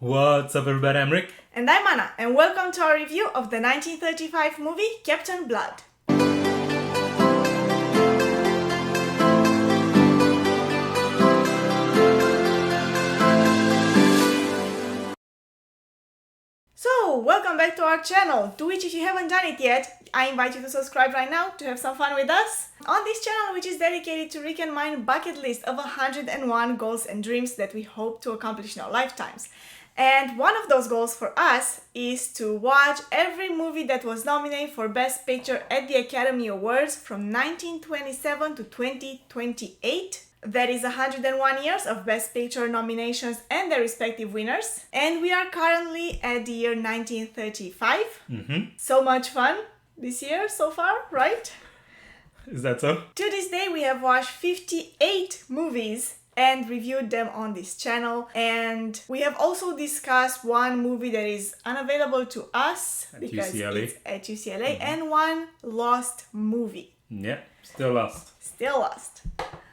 What's up, everybody? I'm Rick. And I'm Anna, and welcome to our review of the 1935 movie Captain Blood. So, welcome back to our channel, to which if you haven't done it yet, I invite you to subscribe right now to have some fun with us. On this channel, which is dedicated to Rick and mine bucket list of 101 goals and dreams that we hope to accomplish in our lifetimes. And one of those goals for us is to watch every movie that was nominated for Best Picture at the Academy Awards from 1927 to 2028. That is 101 years of Best Picture nominations and their respective winners. And we are currently at the year 1935. So much fun this year so far, right? Is that so? To this day, we have watched 58 movies and reviewed them on this channel. And we have also discussed one movie that is unavailable to us At because UCLA. it's at UCLA and one lost movie. Yeah, still lost. Still lost.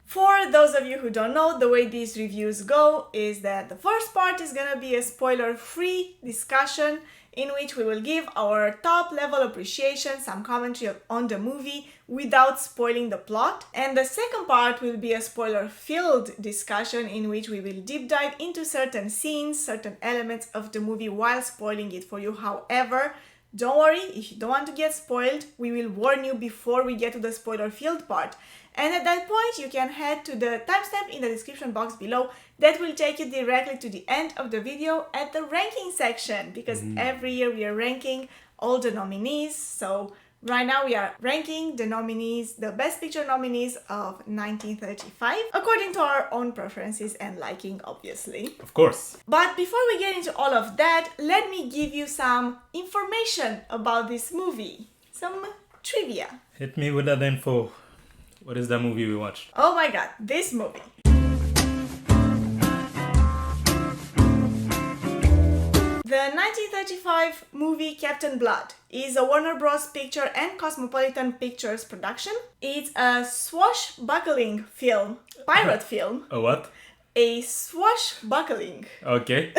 For those of you who don't know, the way these reviews go is that the first part is gonna be a spoiler-free discussion in which we will give our top-level appreciation, some commentary on the movie without spoiling the plot. And the second part will be a spoiler-filled discussion in which we will deep dive into certain scenes, certain elements of the movie while spoiling it for you. However, don't worry, if you don't want to get spoiled, we will warn you before we get to the spoiler-filled part. And at that point, you can head to the timestamp in the description box below that will take you directly to the end of the video at the ranking section, because every year we are ranking all the nominees. So right now we are ranking the nominees, the Best Picture nominees of 1935, according to our own preferences and liking, obviously. Of course. But before we get into all of that, let me give you some information about this movie. Some trivia. Hit me with that info. What is that movie we watched? Oh my god, this movie. The 1935 movie Captain Blood is a Warner Bros. Picture and Cosmopolitan Pictures production. It's a swashbuckling film, pirate film. A what? A swashbuckling. Okay.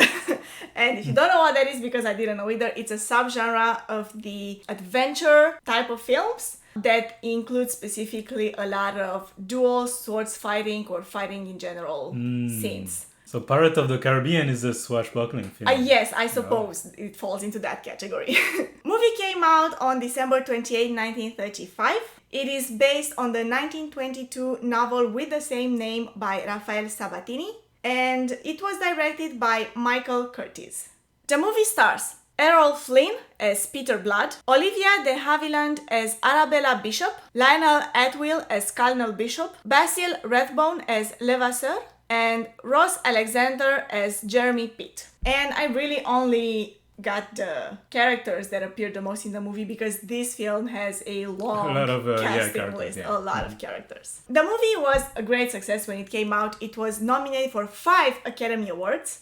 And if you don't know what that is, because I didn't know either, it's a subgenre of the adventure type of films that includes specifically a lot of duels, swords fighting, or fighting in general scenes. So Pirate of the Caribbean is a swashbuckling film. Yes, I suppose it falls into that category. Movie came out on December 28, 1935. It is based on the 1922 novel with the same name by Raphael Sabatini, and it was directed by Michael Curtiz. The movie stars Errol Flynn as Peter Blood, Olivia de Havilland as Arabella Bishop, Lionel Atwill as Colonel Bishop, Basil Rathbone as Levasseur, and Ross Alexander as Jeremy Pitt. And I really only got the characters that appeared the most in the movie because this film has a long casting list, a lot of characters. The movie was a great success when it came out. It was nominated for 5 Academy Awards.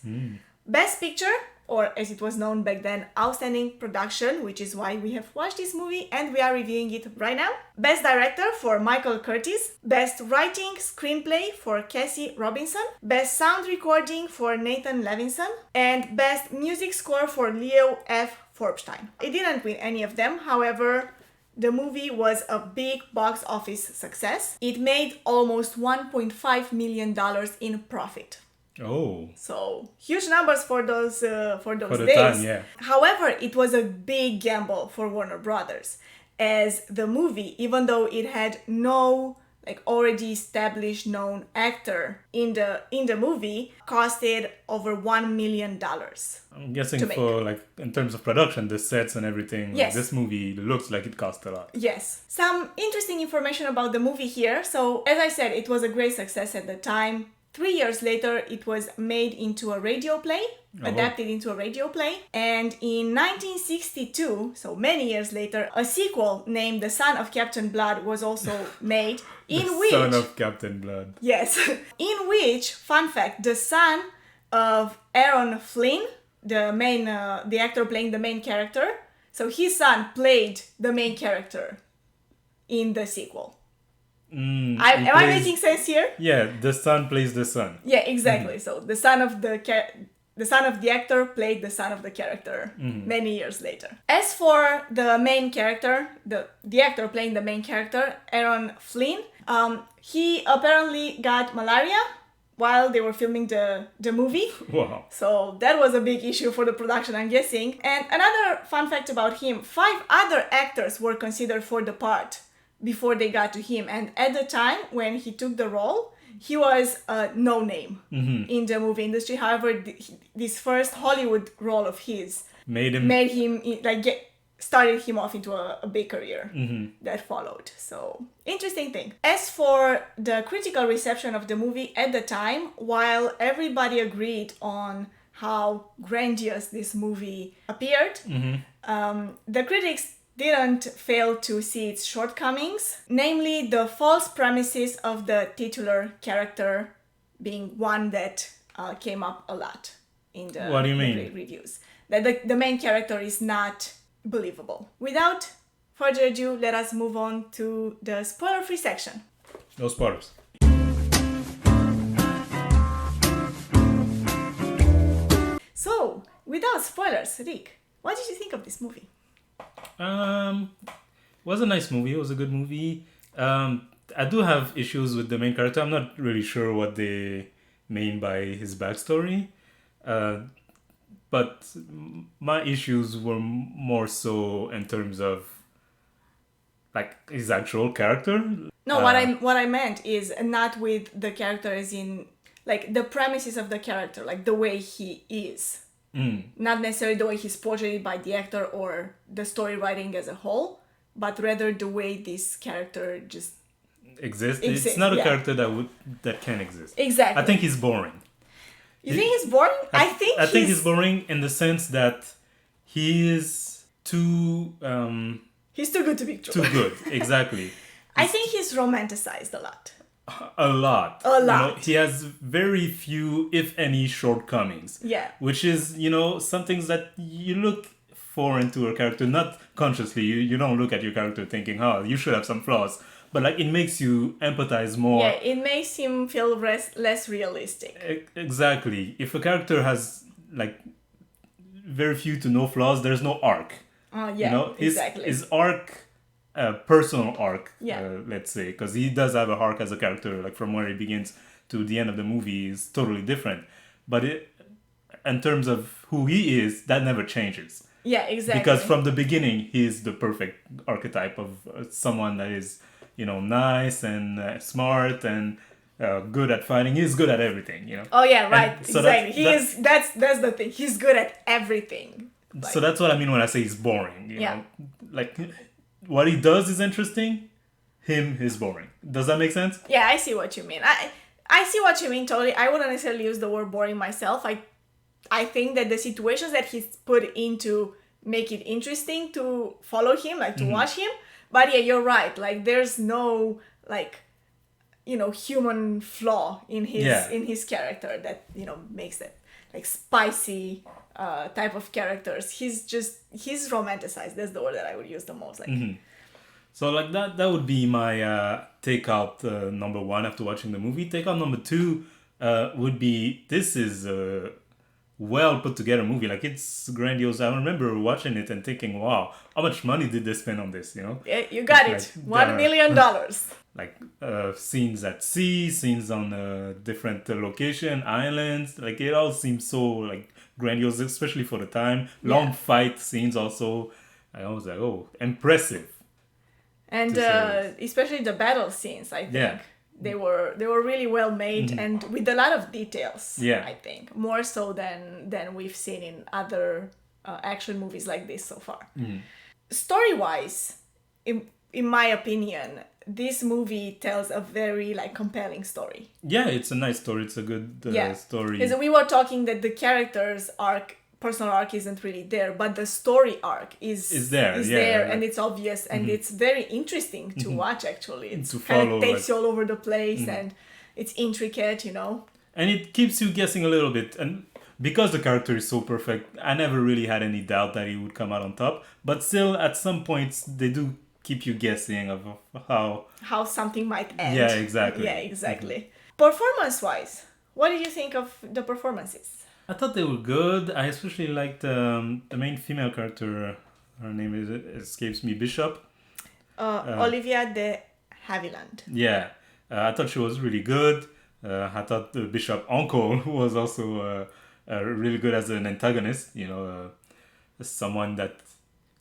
Best Picture, or as it was known back then, Outstanding Production, which is why we have watched this movie and we are reviewing it right now. Best Director for Michael Curtiz. Best Writing Screenplay for Cassie Robinson. Best Sound Recording for Nathan Levinson. And Best Music Score for Leo F. Forbstein. It didn't win any of them, however, the movie was a big box office success. It made almost $1.5 million in profit. Oh. So huge numbers for those days. Time, yeah. However, it was a big gamble for Warner Brothers, as the movie, even though it had no already established known actor in the movie, costed over $1 million. I'm guessing for in terms of production, the sets and everything. Yes. This movie looks like it cost a lot. Yes. Some interesting information about the movie here. So as I said, it was a great success at the time. 3 years later, it was made into a radio play, adapted into a radio play. And in 1962, so many years later, a sequel named The Son of Captain Blood was also made. Son of Captain Blood. Yes. In which, fun fact, the son of Aaron Flynn, the actor playing the main character, so his son played the main character in the sequel. Am I making sense here? Yeah, the son plays the son. Yeah, exactly. So the son of the the son of the actor played the son of the character many years later. As for the main character, the actor playing the main character, Aaron Flynn, he apparently got malaria while they were filming the movie. Wow. So that was a big issue for the production, I'm guessing. And another fun fact about him, 5 other actors were considered for the part before they got to him. And at the time when he took the role, he was a no-name in the movie industry. However, this first Hollywood role of his started him off into a big career that followed. So, interesting thing. As for the critical reception of the movie at the time, while everybody agreed on how grandiose this movie appeared, the critics didn't fail to see its shortcomings, namely the false premises of the titular character being one that came up a lot in the What do you mean? Reviews. That the main character is not believable. Without further ado, let us move on to the spoiler-free section. No spoilers. So, without spoilers, Rick, what did you think of this movie? Was a nice movie. It was a good movie. I do have issues with the main character. I'm not really sure what they mean by his backstory. But my issues were more so in terms of like his actual character. No, what I meant is not with the character as in like the premises of the character, like the way he is. Not necessarily the way he's portrayed by the actor or the story writing as a whole, but rather the way this character just exists. It's not a character that can exist. Exactly. I think he's boring. You think he's boring? I think he's boring in the sense that he is too... he's too good to be true. Too good, exactly. I think he's romanticized a lot. A lot. A lot. You know, he has very few, if any, shortcomings. Yeah. Which is, some things that you look for into a character, not consciously. You don't look at your character thinking, oh, you should have some flaws. But like it makes you empathize more. Yeah, it makes him feel less realistic. Exactly. If a character has like very few to no flaws, there's no arc. Exactly. His arc, personal arc, yeah. Let's say, because he does have a arc as a character, like from where he begins to the end of the movie is totally different. But in terms of who he is, that never changes. Yeah, exactly. Because from the beginning, he is the perfect archetype of someone that is, nice and smart and good at fighting. He's good at everything, Oh yeah, right. And so exactly. That's the thing. He's good at everything. So that's what I mean when I say he's boring. You know? Like what he does is interesting. Him is boring. Does that make sense? Yeah, I see what you mean. I see what you mean totally. I wouldn't necessarily use the word boring myself. I think that the situations that he's put into make it interesting to follow him, like to watch him. But yeah, you're right. Like there's no human flaw in his character that makes it like spicy type of characters. He's romanticized. That's the word that I would use the most. Like so like that would be my takeout number 1 after watching the movie. Takeout number 2 would be this is a well put together movie. Like it's grandiose. I remember watching it and thinking, wow, how much money did they spend on this? Yeah, you got it. $1 million. Like scenes at sea, scenes on different location, islands. Like it all seems so like grandiose, especially for the time. Long fight scenes also. I was like, oh, impressive. And especially the battle scenes, I think. Yeah. They were really well made and with a lot of details. Yeah. I think more so than we've seen in other action movies like this so far. Story-wise, in my opinion, this movie tells a very like compelling story. Yeah, it's a nice story. It's a good story. Because we were talking that the character's personal arc isn't really there, but the story arc is there, and it's obvious and it's very interesting to watch. Actually, it's kind of takes you all over the place and it's intricate, And it keeps you guessing a little bit, and because the character is so perfect, I never really had any doubt that he would come out on top. But still, at some points, they do keep you guessing of how something might end. Yeah, exactly. Performance-wise, what did you think of the performances? I thought they were good. I especially liked the main female character. Her name escapes me, Bishop. Olivia de Havilland. Yeah, I thought she was really good. I thought the Bishop uncle was also really good as an antagonist. Someone that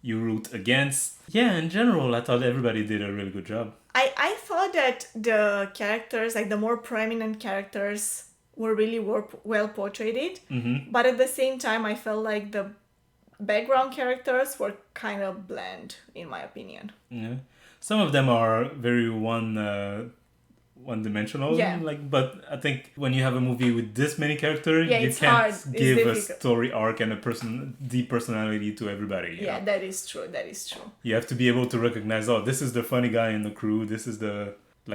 you root against. Yeah, in general, I thought everybody did a really good job. I thought that the characters, like the more prominent characters, were really well portrayed. Mm-hmm. But at the same time, I felt like the background characters were kind of bland, in my opinion. Yeah, some of them are very one-dimensional. Yeah. But I think when you have a movie with this many characters, Yeah, you it's can't hard. It's give a difficult. story arc and deep personality to everybody. Yeah, know? that is true. That is true. You have to be able to recognize, oh, this is the funny guy in the crew. This is the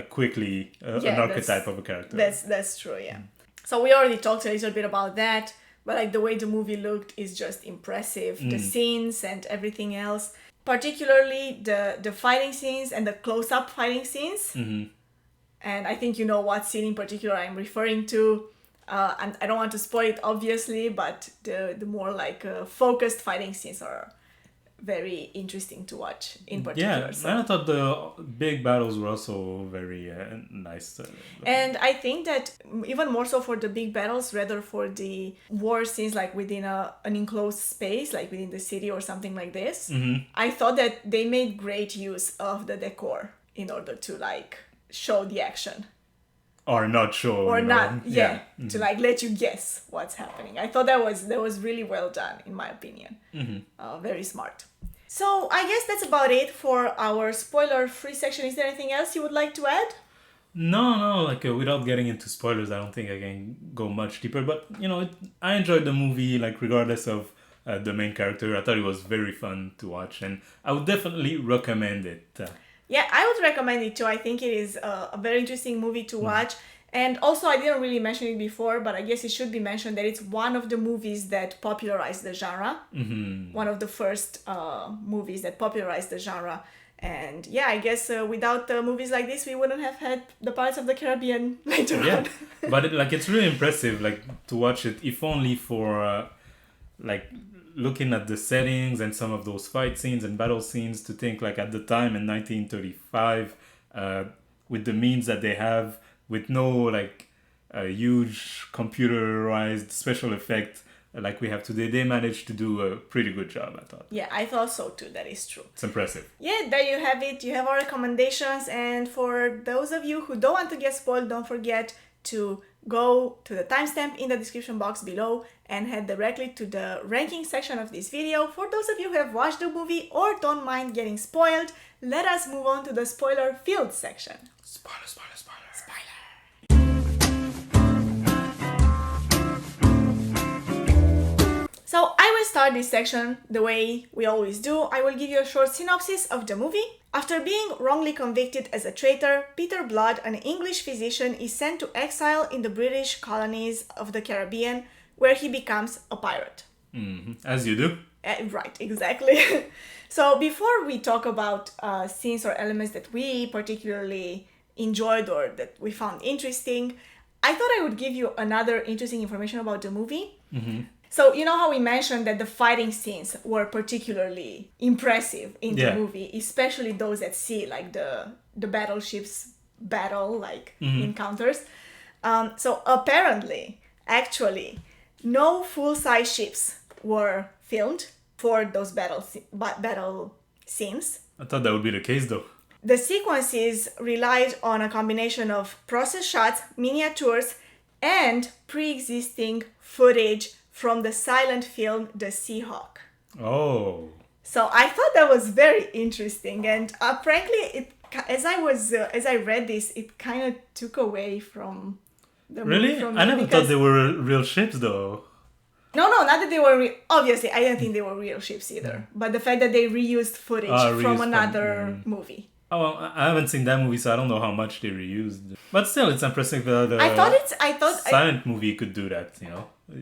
quickly an archetype of a character. That's true. Yeah. So we already talked a little bit about that, but like the way the movie looked is just impressive. The scenes and everything else, particularly the fighting scenes and the close-up fighting scenes. Mm-hmm. And I think you know what scene in particular I'm referring to. And I don't want to spoil it, obviously, but the more like focused fighting scenes are very interesting to watch in particular. Yeah, So. and I thought the big battles were also very nice. And I think that even more so for the big battles, rather for the war scenes like within an enclosed space, like within the city or something like this, I thought that they made great use of the decor in order to like show the action. Or not sure. Or not, yeah. Mm-hmm. To like let you guess what's happening. I thought that was really well done, in my opinion. Very smart. So I guess that's about it for our spoiler-free section. Is there anything else you would like to add? No, without getting into spoilers, I don't think I can go much deeper. But, I enjoyed the movie, like, regardless of the main character. I thought it was very fun to watch, and I would definitely recommend it. Yeah, I would recommend it too. I think it is a very interesting movie to watch. And also, I didn't really mention it before, but I guess it should be mentioned that it's one of the movies that popularized the genre. Mm-hmm. One of the first movies that popularized the genre. And yeah, I guess without movies like this, we wouldn't have had the Pirates of the Caribbean later on. But it's really impressive, to watch it, if only for, looking at the settings and some of those fight scenes and battle scenes, to think, at the time in 1935, with the means that they have, with no, a huge computerized special effect like we have today, they managed to do a pretty good job, I thought. Yeah, I thought so too. That is true. It's impressive. Yeah, there you have it. You have our recommendations. And for those of you who don't want to get spoiled, don't forget to go to the timestamp in the description box below and head directly to the ranking section of this video. For those of you who have watched the movie or don't mind getting spoiled, let us move on to the spoiler-filled section. Spoiler. So I will start this section the way we always do. I will give you a short synopsis of the movie. After being wrongly convicted as a traitor, Peter Blood, an English physician, is sent to exile in the British colonies of the Caribbean, where he becomes a pirate. Mm-hmm. As you do. Right, exactly. So before we talk about scenes or elements that we particularly enjoyed or that we found interesting, I thought I would give you another interesting information about the movie. Mm-hmm. So you know how we mentioned that the fighting scenes were particularly impressive in the movie, especially those at sea, like the battleships battle, encounters. So apparently, actually, no full-size ships were filmed for those battle scenes. I thought that would be the case, though. The sequences relied on a combination of process shots, miniatures, and pre-existing footage from the silent film The Seahawk. Oh. So I thought that was very interesting, and frankly, as I read this, it kind of took away from the movie. Really? I never thought they were real ships, though. No, not that they were obviously, I don't think they were real ships either. But the fact that they reused footage from another movie. Oh, I haven't seen that movie, so I don't know how much they reused. But still, it's impressive that the silent movie could do that,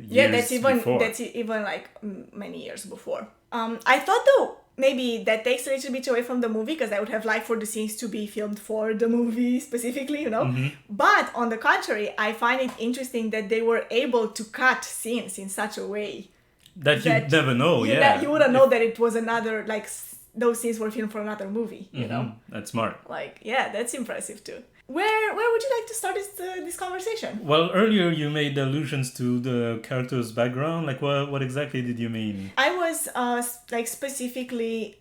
Yeah, that's even before. like many years before. I thought though maybe that takes a little bit away from the movie because I would have liked for the scenes to be filmed for the movie specifically, you know. But on the contrary, I find it interesting that they were able to cut scenes in such a way that you'd never know. that you wouldn't know that it was another, like, those scenes were filmed for another movie, you know. That's smart. Like, yeah, that's impressive too. Where would you like to start this conversation? Well, earlier you made allusions to the character's background. Like, what exactly did you mean? I was like specifically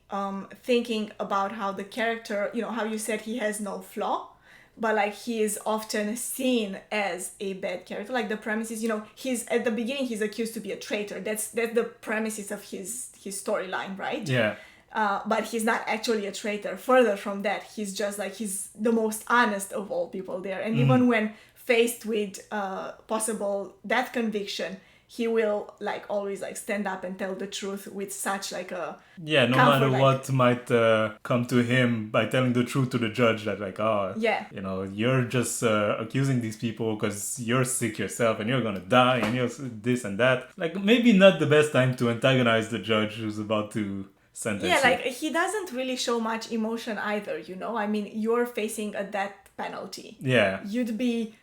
thinking about how the character, you know, how you said he has no flaw, but like he is often seen as a bad character. Like the premises, you know, he's at the beginning he's accused to be a traitor. That's the premises of his storyline, right? Yeah. But he's not actually a traitor. Further from that, he's just like, he's the most honest of all people there. And even when faced with possible death conviction, he will like always like stand up and tell the truth with such like a no matter what might come to him by telling the truth to the judge, that like, you know, you're just accusing these people because you're sick yourself and you're gonna die and you're this and that. Like maybe not the best time to antagonize the judge who's about to sentence. Yeah, like he doesn't really show much emotion either, you know. I mean, you're facing a death penalty. Yeah. You'd be,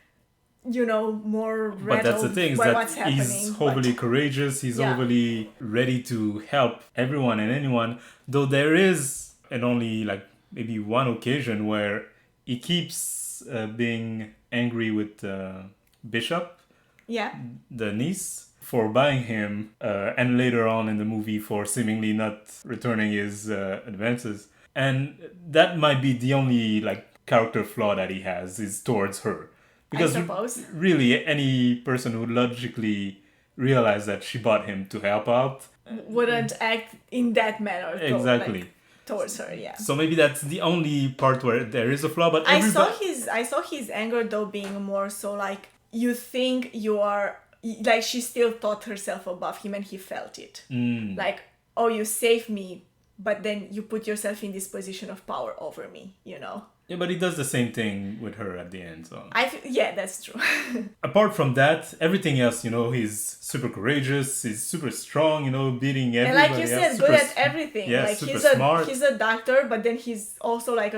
you know, more rattled but that's the thing, is by that what's happening. He's overly courageous, he's overly ready to help everyone and anyone, though there is and only like maybe one occasion where he keeps being angry with Bishop, the niece, for buying him, and later on in the movie for seemingly not returning his advances. And that might be the only like character flaw that he has, is towards her. Because I suppose. Really, any person who logically realized that she bought him to help out wouldn't act in that manner. Exactly. Towards her, yeah. So maybe that's the only part where there is a flaw. But I saw his anger though being more so like, you think you are, like, she still thought herself above him and he felt it. Like, oh, you saved me, but then you put yourself in this position of power over me, you know? Yeah, but he does the same thing with her at the end, so... Yeah, that's true. Apart from that, everything else, you know, he's super courageous, he's super strong, you know, beating everybody. And like you said, good at everything. Yeah, like super smart. He's a doctor, but then he's also like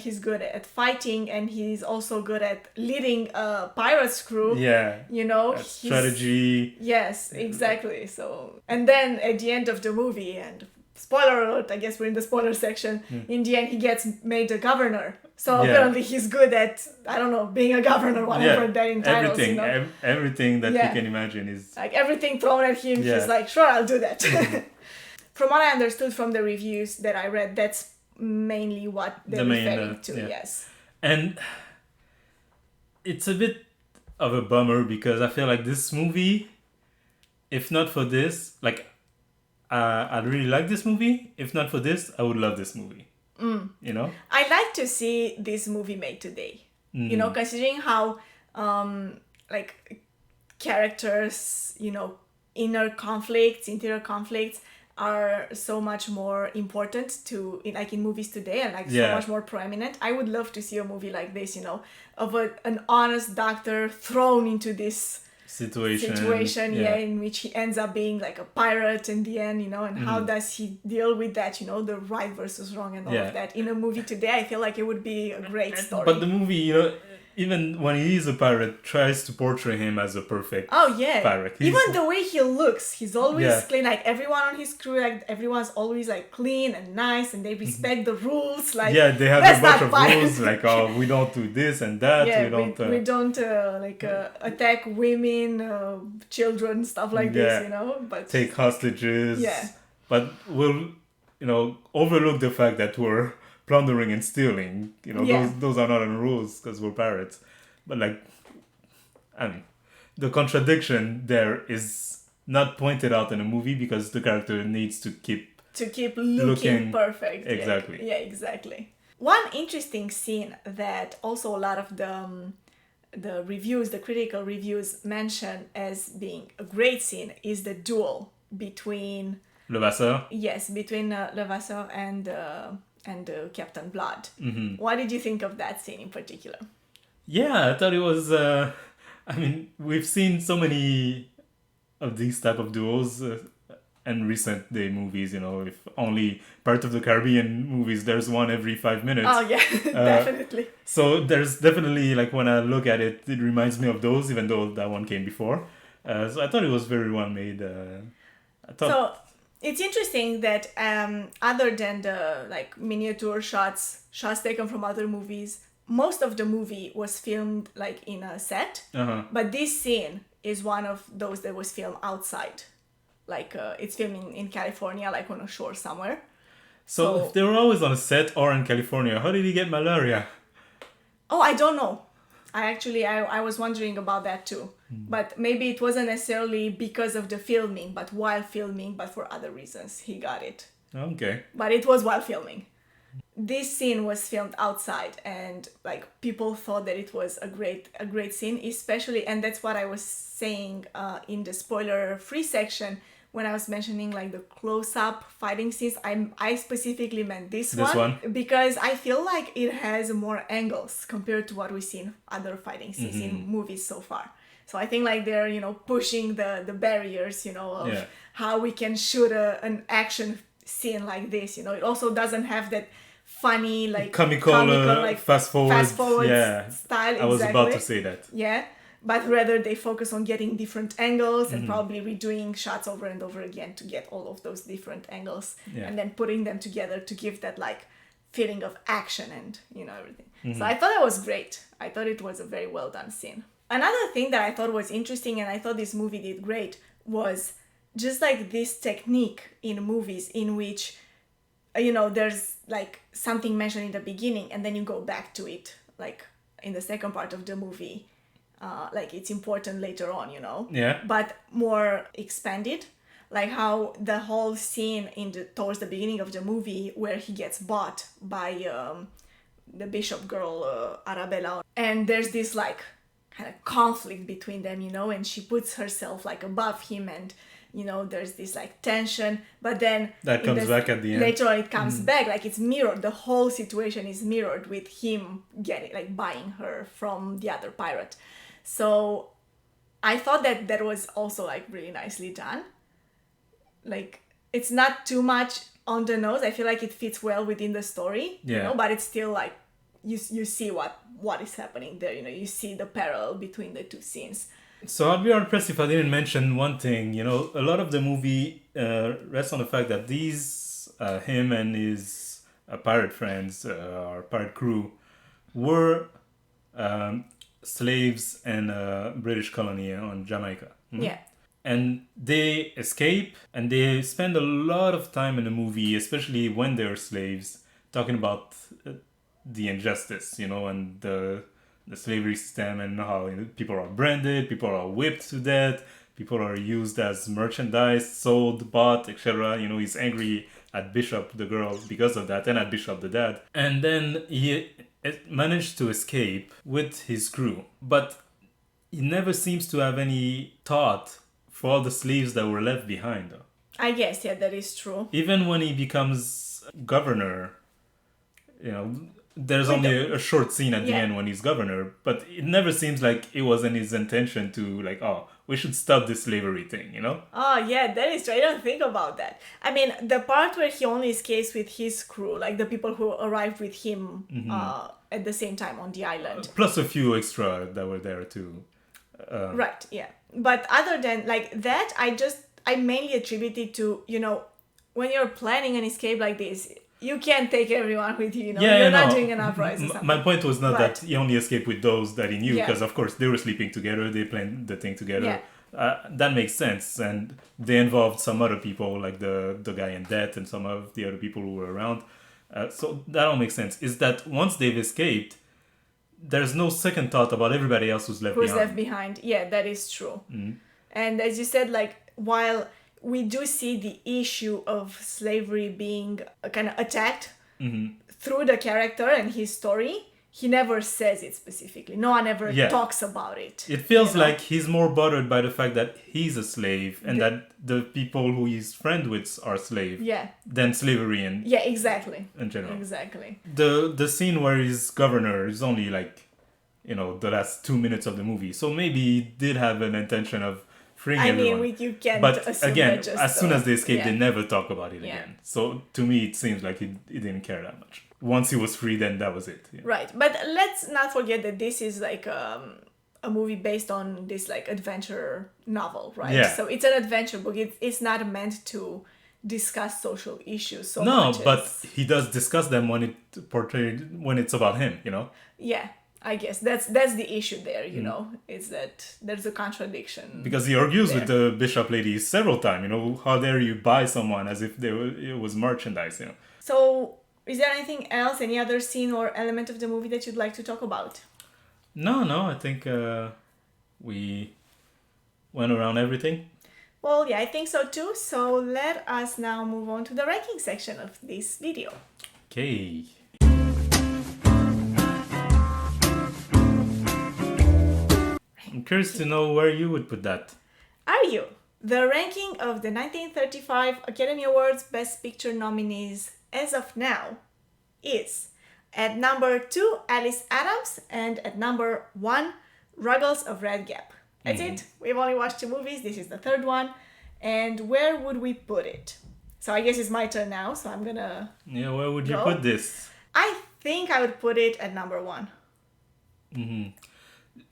he's good at fighting, and he's also good at leading a pirate's crew. Yeah. You know? Strategy. Yes, exactly. So, and then at the end of the movie, and spoiler alert, I guess we're in the spoiler section, in the end he gets made a governor. So apparently he's good at, I don't know, being a governor, whatever that entitles. Everything, you know? everything that you can imagine is... Like everything thrown at him, he's like, sure, I'll do that. From what I understood from the reviews that I read, that's mainly what they're referring to, yes. And it's a bit of a bummer because I feel like this movie, if not for this, like, I'd really like this movie. If not for this, I would love this movie. You know? I'd like to see this movie made today. You know, considering how, like, characters, you know, interior conflicts are so much more important in movies today, and like so much more prominent. I would love to see a movie like this, you know, of an honest doctor thrown into this situation in which he ends up being like a pirate in the end, you know, and how does he deal with that, you know, the right versus wrong and all of that. In a movie today, I feel like it would be a great story. But the movie, you know, even when he is a pirate, tries to portray him as a perfect pirate. Even the way he looks, he's always clean. Like everyone on his crew, like everyone's always like clean and nice, and they respect the rules. Like they have a bunch of rules, like we don't do this and that. We don't attack women, children, stuff like this. You know, but take hostages. But we'll, you know, overlook the fact that we're plundering and stealing, you know, those are not in rules because we're pirates. But like, I mean, the contradiction there is not pointed out in a movie because the character needs to keep looking perfect. Exactly. Yeah, exactly. One interesting scene that also a lot of the reviews, the critical reviews, mention as being a great scene is the duel between Levasseur. Yes, between Levasseur and Captain Blood. What did you think of that scene in particular? Yeah, I thought it was... I mean, we've seen so many of these type of duels and recent day movies, if only part of the Caribbean movies, there's one every 5 minutes. Oh yeah, definitely. So there's definitely, like, when I look at it, it reminds me of those, even though that one came before. So I thought it was very well made. So it's interesting that other than the like miniature shots taken from other movies, most of the movie was filmed like in a set. But this scene is one of those that was filmed outside. Like it's filmed in California, like on a shore somewhere. So if they were always on a set or in California, how did he get malaria? Oh, I don't know. I was wondering about that too. But maybe it wasn't necessarily because of the filming, but while filming, but for other reasons he got it. Okay. But it was while filming. This scene was filmed outside, and like people thought that it was a great scene, especially, and that's what I was saying in the spoiler-free section when I was mentioning like the close-up fighting scenes. I specifically meant this one because I feel like it has more angles compared to what we've seen other fighting scenes in movies so far. So I think like they're pushing the barriers of how we can shoot an action scene like this. It also doesn't have that funny like comical like fast forward style. I was about to say that. Yeah. But rather they focus on getting different angles and probably redoing shots over and over again to get all of those different angles and then putting them together to give that like feeling of action and everything. So I thought that was great. I thought it was a very well done scene. Another thing that I thought was interesting and I thought this movie did great was just like this technique in movies in which there's like something mentioned in the beginning and then you go back to it like in the second part of the movie. Like it's important later on, but more expanded, like how the whole scene towards the beginning of the movie where he gets bought by the bishop girl Arabella, and there's this like kind of conflict between them, and she puts herself like above him, and there's this like tension, but then that comes back at the end. Later on it comes back, like it's mirrored. The whole situation is mirrored with him buying her from the other pirate. So I thought that was also like really nicely done. Like it's not too much on the nose. I feel like it fits well within the story, but it's still like you see what is happening there. You see the parallel between the two scenes. So I'd be impressed if I didn't mention one thing. A lot of the movie rests on the fact that these him and his pirate friends or pirate crew were slaves in a British colony on Jamaica. Yeah. And they escape, and they spend a lot of time in the movie, especially when they're slaves, talking about the injustice, and the slavery system, and how people are branded, people are whipped to death, people are used as merchandise, sold, bought, etc. He's angry at Bishop, the girl, because of that, and at Bishop, the dad. And then he managed to escape with his crew, but he never seems to have any thought for all the slaves that were left behind. I guess, yeah, that is true. Even when he becomes governor, there's only a short scene at the end when he's governor, but it never seems like it was in his intention to like, we should stop this slavery thing, Oh, yeah, that is true. I don't think about that. I mean, the part where he only escapes with his crew, like the people who arrived with him at the same time on the island. Plus a few extra that were there too. Right, yeah. But other than like that, I mainly attribute it to, when you're planning an escape like this, you can't take everyone with you, you're not doing an uprising. My point was not that he only escaped with those that he knew, because of course they were sleeping together, they planned the thing together. That makes sense, and they involved some other people, like the guy in debt and some of the other people who were around. So that all makes sense. Is that once they've escaped, there's no second thought about everybody else who's left behind. Yeah, that is true. And as you said, like, while we do see the issue of slavery being kind of attacked through the character and his story, he never says it specifically. No one ever talks about it. It feels like he's more bothered by the fact that he's a slave and that the people who he's friend with are slaves than slavery in exactly. In general. Exactly. The scene where he's governor is only like, the last 2 minutes of the movie. So maybe he did have an intention of freeing I everyone. mean, you can't But assume again, that just, as soon as they escape, yeah. they never talk about it Yeah. again. So to me, it seems like he didn't care that much. Once he was free, then that was it. Yeah. Right, but let's not forget that this is like a movie based on this like adventure novel, right? Yeah. So it's an adventure book. It's not meant to discuss social issues so No, much. but as- he does discuss them when it's about him, you know? yeah, I guess that's the issue there. You know, is that there's a contradiction. Because he argues there. with the bishop lady several times, you know, how dare you buy someone as if it was merchandise, you know? So, is there anything else, any other scene or element of the movie that you'd like to talk about? No, I think we went around everything. Well, yeah, I think so too. So let us now move on to the ranking section of this video. Okay. I'm curious to know where you would put that. Are you? The ranking of the 1935 Academy Awards Best Picture nominees as of now is at number 2, Alice Adams, and at number 1, Ruggles of Red Gap. That's it. We've only watched 2 movies. This is the third one. And where would we put it? So I guess it's my turn now, so I'm gonna... Yeah, where would you Go. put this? I think I would put it at number 1.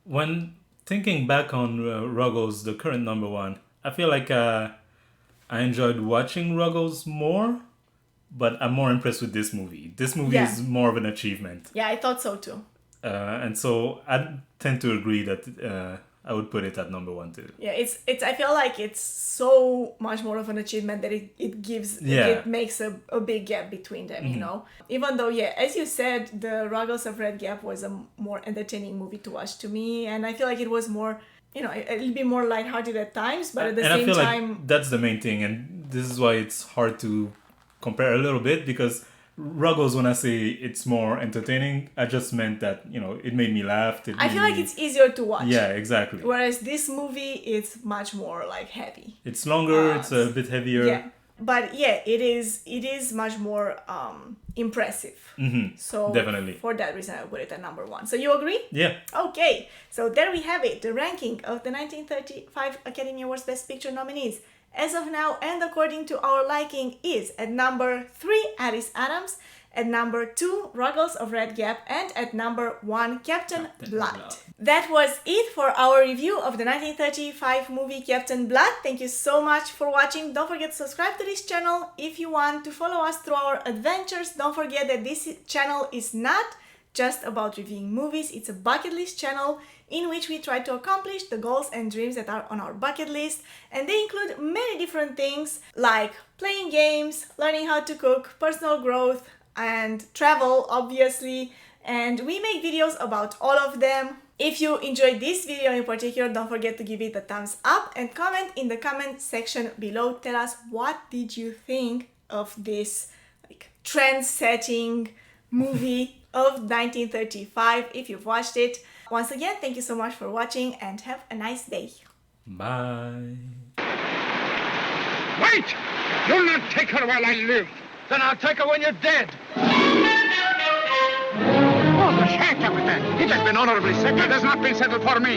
When thinking back on Ruggles, the current number 1, I feel like I enjoyed watching Ruggles more, but I'm more impressed with this movie. This movie Yeah. is more of an achievement. Yeah, I thought so too. And so I tend to agree that I would put it at number 1 too. Yeah, it's I feel like it's so much more of an achievement that it gives Yeah. it makes a big gap between them, you know. Even though, yeah, as you said, the Ruggles of Red Gap was a more entertaining movie to watch to me, and I feel like it was more, you know, a little bit more lighthearted at times, but at the And same I feel time, like that's the main thing, and this is why it's hard to compare a little bit, because Ruggles, when I say it's more entertaining, I just meant that, you know, it made me laugh. I feel like it's easier to watch. Yeah, exactly. Whereas this movie, it's much more like heavy. It's longer, it's a bit heavier. Yeah, but yeah, it is much more impressive. So definitely. for that reason, I put it at number 1. So you agree? Yeah. Okay, so there we have it, the ranking of the 1935 Academy Awards Best Picture nominees. As of now, and according to our liking, is at number 3, Alice Adams, at number 2, Ruggles of Red Gap, and at number 1, Captain Blood. That was it for our review of the 1935 movie Captain Blood. Thank you so much for watching. Don't forget to subscribe to this channel if you want to follow us through our adventures. Don't forget that this channel is not just about reviewing movies. It's a bucket list channel in which we try to accomplish the goals and dreams that are on our bucket list, and they include many different things like playing games, learning how to cook, personal growth, and travel, obviously, and we make videos about all of them. If you enjoyed this video in particular, don't forget to give it a thumbs up and comment in the comment section below. Tell us, what did you think of this like trend-setting movie of 1935 if you've watched it. Once again, thank you so much for watching and have a nice day. Bye. Wait! You'll not take her while I live. Then I'll take her when you're dead. Oh, the shack with that. It has been honorably settled. It has not been settled for me.